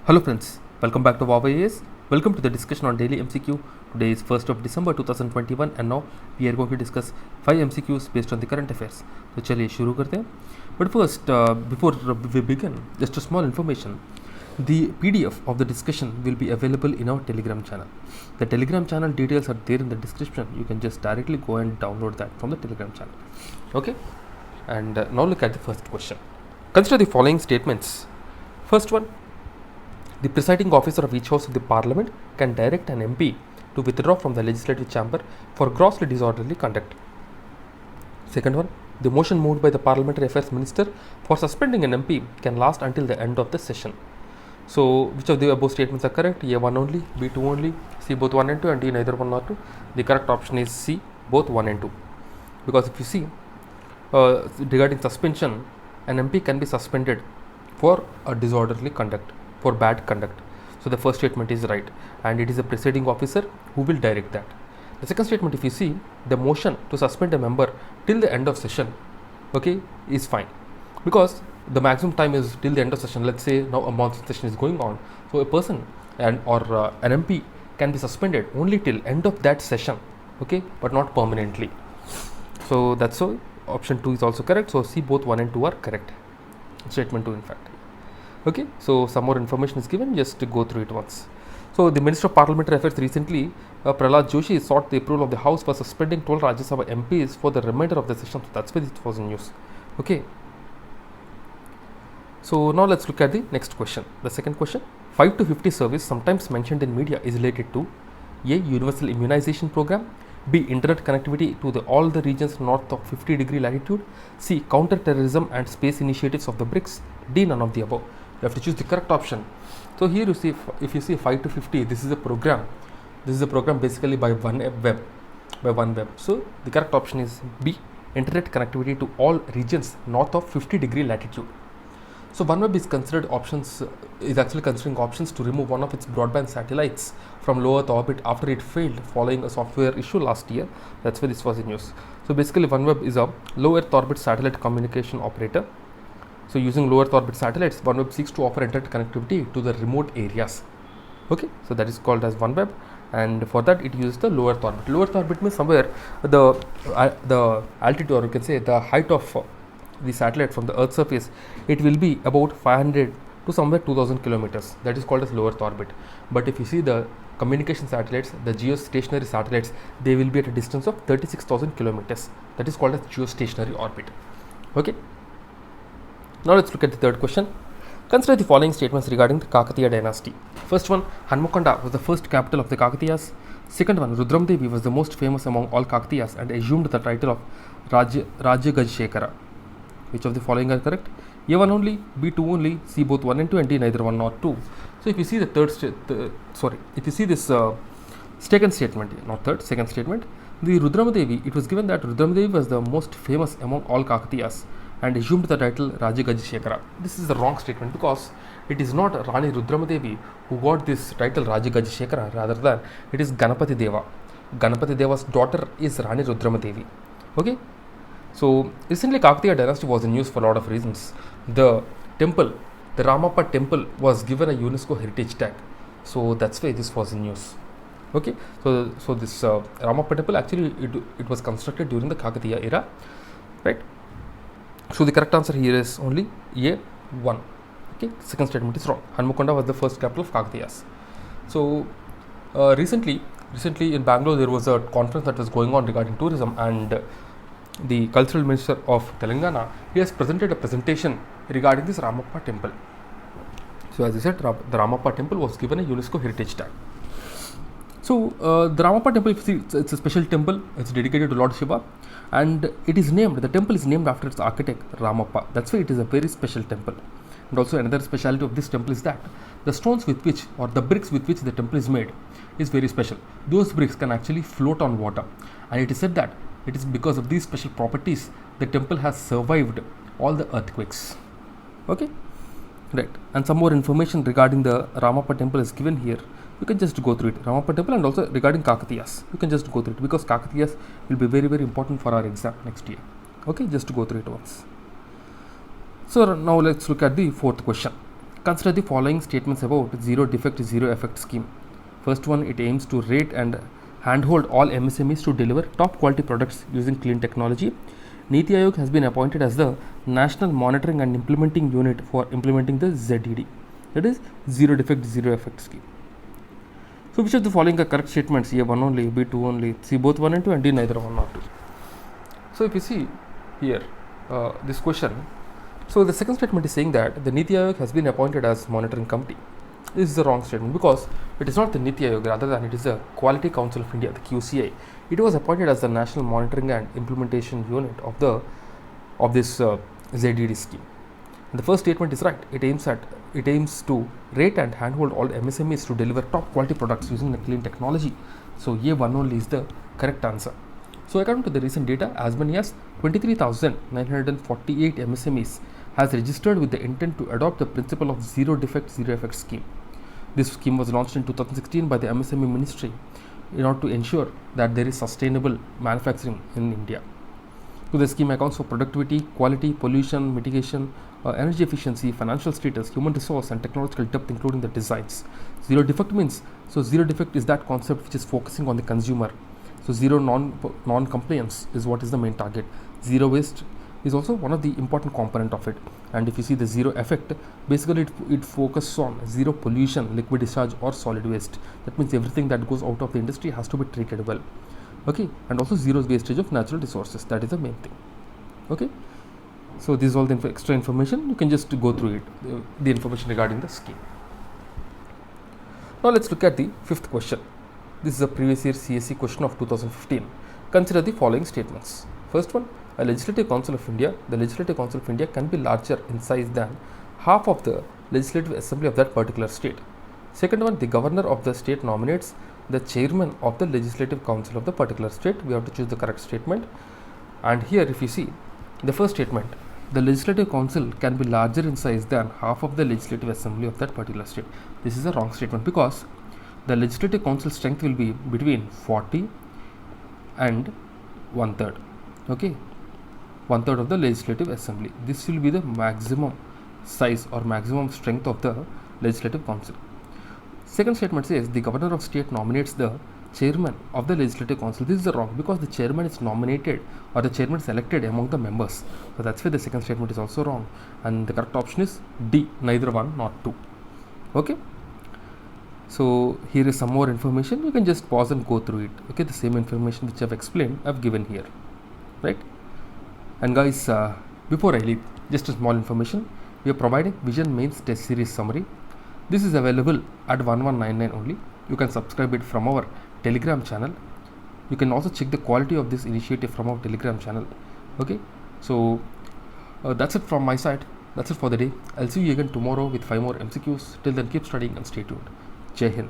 Hello friends, welcome back to Huawei AS. Welcome to the discussion on daily MCQ. Today is 1st of December 2021 and now we are going to discuss 5 MCQs based on the current affairs. So चलिए शुरू करते हैं. But first, before we begin, just a small information. The PDF of the discussion will be available in our Telegram channel. The Telegram channel details are there in the description. You can just directly go and download that from the Telegram channel. Okay? And now look at the first question. Consider the following statements. First one. The presiding officer of each house of the parliament can direct an MP to withdraw from the legislative chamber for grossly disorderly conduct. Second one, the motion moved by the parliamentary affairs minister for suspending an MP can last until the end of the session. So, which of the above statements are correct? A 1 only, B 2 only, C both 1 and 2, and D neither 1 nor 2. The correct option is C, both 1 and 2. Because if you see, regarding suspension, an MP can be suspended for a disorderly conduct, for bad conduct. So the first statement is right, and it is the presiding officer who will direct that. The second statement, if you see, the motion to suspend a member till the end of session, okay, is fine, because the maximum time is till the end of session. Let's say now a monsoon session is going on, so a person an MP can be suspended only till end of that session, okay, but not permanently. So that's so option 2 is also correct. So C, both 1 and 2 are correct. Statement 2 in fact. Okay, so some more information is given, just to go through it once. So the Minister of Parliamentary Affairs recently, Prahlad Joshi, sought the approval of the House for suspending 12 Rajya Sabha MPs for the remainder of the session. So that's why it was in news. Okay. So now let's look at the next question. The second question, 5 to 50 service sometimes mentioned in media is related to A. Universal immunization program, B. Internet connectivity to all the regions north of 50-degree latitude, C. Counter-terrorism and space initiatives of the BRICS, D. None of the above. You have to choose the correct option. So here you see, if you see 5 to 50, this is a program. This is a program basically by OneWeb. So the correct option is B. Internet connectivity to all regions north of 50-degree latitude. So OneWeb is considered actually considering options to remove one of its broadband satellites from low Earth orbit after it failed following a software issue last year. That's why this was in news. So basically OneWeb is a low Earth orbit satellite communication operator. So using low Earth orbit satellites, OneWeb seeks to offer internet connectivity to the remote areas. Okay, so that is called as OneWeb, and for that it uses the low Earth orbit. Low Earth orbit means somewhere the altitude, or you can say the height of the satellite from the Earth's surface, it will be about 500 to somewhere 2000 kilometers. That is called as low Earth orbit. But if you see the communication satellites, the geostationary satellites, they will be at a distance of 36,000 kilometers. That is called as geostationary orbit. Okay. Now let's look at the third question. Consider the following statements regarding the Kakatiya dynasty. First one, Hanmakonda was the first capital of the Kakatiyas. Second one, Rudram Devi was the most famous among all Kakatiyas and assumed the title of Rajya Gajshekara. Which of the following are correct? A 1 only, B 2 only, C both 1 and 2, and D neither 1 nor 2. So if you see the if you see this second statement, not third, second statement, the Rudram Devi, it was given that Rudram Devi was the most famous among all Kakatiyas and assumed the title Rajya Gajshekara. This is the wrong statement, because it is not Rani Rudram Devi who got this title Rajya Gajshekara, rather than it is Ganapati Deva. Ganapati Deva's daughter is Rani Rudram Devi. Okay. So recently Kakatiya dynasty was in news for a lot of reasons. The temple, the Ramappa temple, was given a UNESCO heritage tag. So that's why this was in news. Okay. So this Ramappa temple, actually it was constructed during the Kakatiya era, right? So the correct answer here is only A 1. Okay, second statement is wrong. Hanmakonda was the first capital of Kakatiyas. So recently in Bangalore there was a conference that was going on regarding tourism, and the cultural minister of Telangana, he has presented a presentation regarding this Ramappa temple. So as I said, the Ramappa temple was given a UNESCO heritage tag. So the Ramappa temple, if you see, it's a special temple. It's dedicated to Lord Shiva, and the temple is named after its architect Ramappa. That's why it is a very special temple. And also another speciality of this temple is that the stones with which, or the bricks with which the temple is made, is very special. Those bricks can actually float on water, and it is said that it is because of these special properties the temple has survived all the earthquakes. Okay, right. And some more information regarding the Ramappa temple is given here. You can just go through it. Ramappa temple, and also regarding Kakatiyas, you can just go through it, because Kakatiyas will be very, very important for our exam next year. Okay, just to go through it once. So now let's look at the fourth question. Consider the following statements about zero defect, zero effect scheme. First one, it aims to rate and handhold all MSMEs to deliver top quality products using clean technology. Niti Aayog has been appointed as the National Monitoring and Implementing Unit for implementing the ZED, that is zero defect, zero effect scheme. So which of the following are correct statements? A 1 only, B 2 only, C both 1 and 2, and D neither 1 nor 2. So if you see here this question, so the second statement is saying that the Niti Aayog has been appointed as monitoring committee. This is the wrong statement because it is not the Niti Aayog, rather than it is the Quality Council of India, the QCI. It was appointed as the National Monitoring and Implementation Unit of this ZED scheme. And the first statement is right. It aims to rate and handhold all MSMEs to deliver top quality products using the clean technology. So A1 only is the correct answer. So according to the recent data, as many as 23,948 MSMEs has registered with the intent to adopt the principle of zero defect, zero effect scheme. This scheme was launched in 2016 by the MSME Ministry in order to ensure that there is sustainable manufacturing in India. So the scheme accounts for productivity, quality, pollution, mitigation, energy efficiency, financial status, human resource, and technological depth, including the designs. Zero defect means, so zero defect is that concept which is focusing on the consumer. So zero non-compliance is what is the main target. Zero waste is also one of the important component of it. And if you see the zero effect, basically it focuses on zero pollution, liquid discharge, or solid waste. That means everything that goes out of the industry has to be treated well. Okay, and also zero wastage of natural resources. That is the main thing. Okay, so this is all the extra information. You can just go through it, the information regarding the scheme. Now let's look at the fifth question. This is a previous year CSE question of 2015. Consider the following statements. First one, the Legislative Council of India can be larger in size than half of the Legislative Assembly of that particular state. Second one, the governor of the state nominates the chairman of the Legislative Council of the particular state. We have to choose the correct statement. And here if you see the first statement, the Legislative Council can be larger in size than half of the Legislative Assembly of that particular state. This is a wrong statement because the Legislative Council strength will be between 40 and 1/3. Okay, 1/3 of the Legislative Assembly. This will be the maximum size or maximum strength of the Legislative Council. Second statement says the governor of state nominates the chairman of the Legislative Council. This is wrong because the chairman is nominated or the chairman is elected among the members. So that's why the second statement is also wrong. And the correct option is D, neither 1 nor 2. Okay. So here is some more information. You can just pause and go through it. Okay, the same information which I've explained, I've given here. Right. And guys, before I leave, just a small information. We are providing Vision Mains Test Series Summary. This is available at 1199 only. You can subscribe it from our Telegram channel. You can also check the quality of this initiative from our Telegram channel. Okay, so that's it from my side. That's it for the day. I'll see you again tomorrow with 5 more MCQs. Till then, keep studying and stay tuned. Jai Hind.